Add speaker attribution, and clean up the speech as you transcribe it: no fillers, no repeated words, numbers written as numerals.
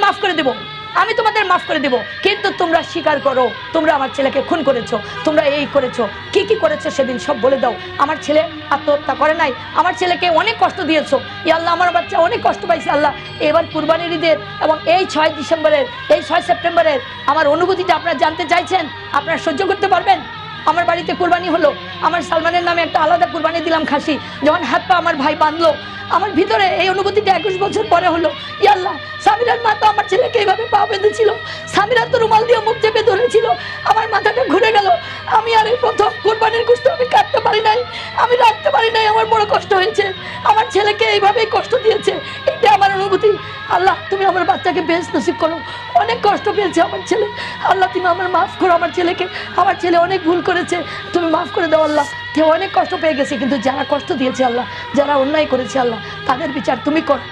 Speaker 1: মাফ করে দেব, আমি তোমাদের মাফ করে দেব, কিন্তু তোমরা স্বীকার করো তোমরা আমার ছেলেকে খুন করেছো, তোমরা এই করেছো, কি কি করেছো সেদিন সব বলে দাও। আমার ছেলে আত্মহত্যা করে নাই, আমার ছেলেকে অনেক কষ্ট দিয়েছো, ইয়া আল্লাহ আমার বাচ্চা অনেক কষ্ট পাইছে আল্লাহ। এবার কুরবানির ঈদের এবং এই 6 ডিসেম্বরের, এই 6 সেপ্টেম্বরের আমার অনুভূতিটা আপনারা জানতে চাইছেন, আপনারা সহ্য করতে পারবেন? আমার বাড়িতে কুরবানি হলো, আমার সালমানের নামে একটা আলাদা কুরবানি দিলাম খাসি, যখন হাত পা আমার ভাই বাঁধলো, আমার ভিতরে এই অনুভূতিটা 21 বছর পরে হলো। ইয়া আল্লাহ, সামিরার মা তো আমার ছেলেকে এইভাবে পা বেঁধেছিল, সামিরা তো রুমাল দিয়ে মুখ চেপে ধরেছিল, আমার মাথাটা ঘুরে গেল। আমি আর এই প্রথম কুরবানির গোশত আমি কাটতে পারি নাই, আমি রাখতে পারি নাই, আমার বড় কষ্ট হয়েছে, আমার ছেলেকে এইভাবেই কষ্ট দিয়েছে, এটা আমার অনুভূতি। আল্লাহ তুমি আমার বাচ্চাকে বেশ নসিব করো, অনেক কষ্ট পেয়েছে আমার ছেলে, আল্লাহ তুমি আমার মাফ করো আমার ছেলেকে, আমার ছেলে অনেক ভুল করেছে, তুমি মাফ করে দাও আল্লাহ। কেউ অনেক কষ্ট পেয়ে গেছে, কিন্তু যারা কষ্ট দিয়েছে আল্লাহ, যারা অন্যায় করেছে আল্লাহ, তাদের বিচার তুমি করো।